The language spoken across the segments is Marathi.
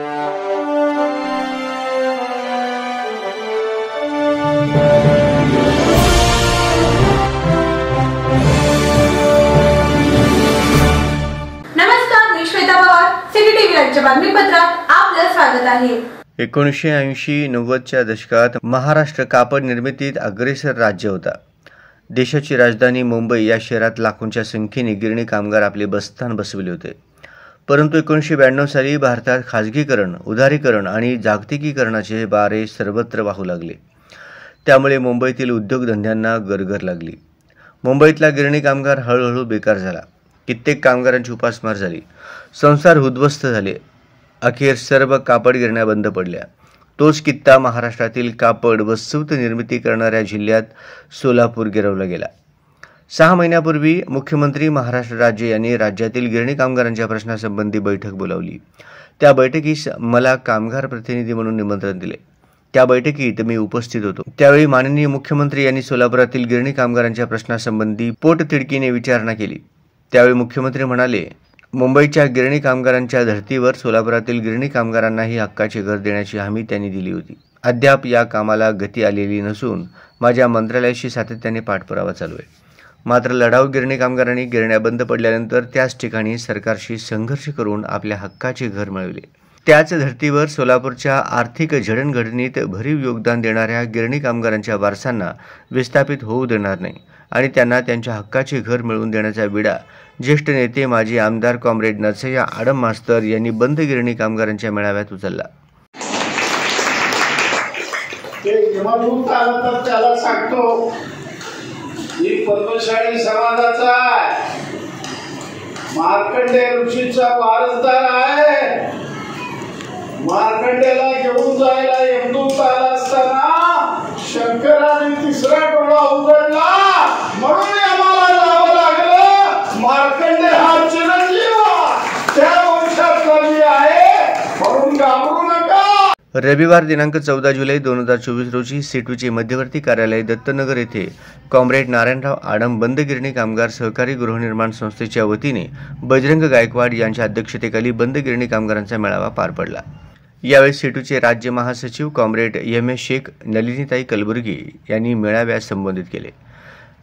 नमस्कार, मी श्वेता पवार, सिटी टीव्ही राज्य बातमीपत्रात आपलं स्वागत आहे। 1980-90च्या दशकात महाराष्ट्र कापड निर्मितीत अग्रेसर राज्य होता। देशाची राजधानी मुंबई या शहरात लाखोंच्या संख्येने गिरणी कामगार आपले बस्तान बसविले होते। परंतु 1992 साली भारतात खाजगीकरण, उदारीकरण आणि जागतिकीकरणाचे वारे सर्वत्र वाहू लागले। त्यामुळे मुंबईतील उद्योगधंद्यांना गरगर लागली। मुंबईतला गिरणी कामगार हळूहळू बेकार झाला। कित्येक कामगारांची उपासमार झाली। संसार उद्ध्वस्त झाले। अखेर सर्व कापड गिरण्या बंद पडल्या। तोच कित्ता महाराष्ट्रातील कापड व सूत निर्मिती करणाऱ्या जिल्ह्यात सोलापूर गिरवला गेला। 6 महिन्यापूर्वी मुख्यमंत्री महाराष्ट्र राज्य यांनी राज्यातील गिरणी कामगारांच्या प्रश्नासंबंधी बैठक बोलावली। त्या बैठकीस मला कामगार प्रतिनिधी म्हणून निमंत्रण दिले। त्या बैठकीत मी उपस्थित होतो। त्यावेळी माननीय मुख्यमंत्री यांनी सोलापुरातील गिरणी कामगारांच्या प्रश्नासंबंधी पोटतिडकीने विचारणा केली। त्यावेळी मुख्यमंत्री म्हणाले, मुंबईच्या गिरणी कामगारांच्या धर्तीवर सोलापुरातील गिरणी कामगारांनाही हक्काचे घर देण्याची हमी त्यांनी दिली होती। अद्याप या कामाला गती आलेली नसून माझ्या मंत्रालयाशी सातत्याने पाठपुरावा चालू आहे। मात्र लढाऊ गिरणी कामगारांनी गिरण्या बंद पडल्यानंतर त्याच ठिकाणी सरकारशी संघर्ष करून आपल्या हक्काचे घर मिळवले। त्याच धर्तीवर सोलापूरच्या आर्थिक जडणघडणीत भरीव योगदान देणाऱ्या गिरणी कामगारांच्या वारसांना विस्थापित होऊ देणार नाही आणि त्यांना त्यांच्या हक्काचे घर मिळवून देण्याचा विडा ज्येष्ठ नेते माजी आमदार कॉम्रेड नरसय्या आडम मास्तर यांनी बंद गिरणी कामगारांच्या मेळाव्यात उचलला। त्याला सांगतो ही पद्मशाली समाजाचा मार्कंडेय ऋषीचा वारसदार आहे। मार्कंडेयाला घेऊन जायला यमदूत आला असताना शंकराने तिसरा डोळा उघडला, म्हणून आम्हाला जावं लागलं। मार्कंडेय हा चिरंजीव त्या वंशातला मी आहे, म्हणून घाबरू नका। रविवार दिनांक 14 जुलै 2024 रोजी सेटूचे मध्यवर्ती कार्यालय दत्तनगर येथे कॉम्रेड नारायणराव आडम बंद गिरणी कामगार सहकारी गृहनिर्माण संस्थेच्या वतीने बजरंग गायकवाड यांच्या अध्यक्षतेखाली बंद गिरणी कामगारांचा मेळावा पार पडला। यावेळी सेटूचे राज्य महासचिव कॉम्रेड एम शेख, नलिनीताई कलबुर्गी यांनी मेळाव्यास संबोधित केले।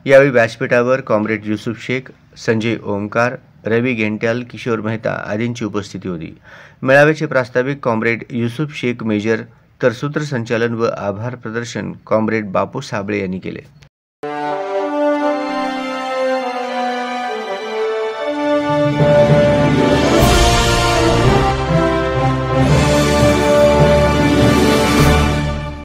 यावेळी व्यासपीठावर कॉम्रेड युसुफ शेख, संजय ओमकार, रवी गेंट्याल, किशोर मेहता आदींची उपस्थिती होती। मेळाव्याचे प्रास्ताविक कॉम्रेड युसुफ शेख मेजर तर सूत्रसंचालन व आभार प्रदर्शन कॉम्रेड बापू साबळे यांनी केले।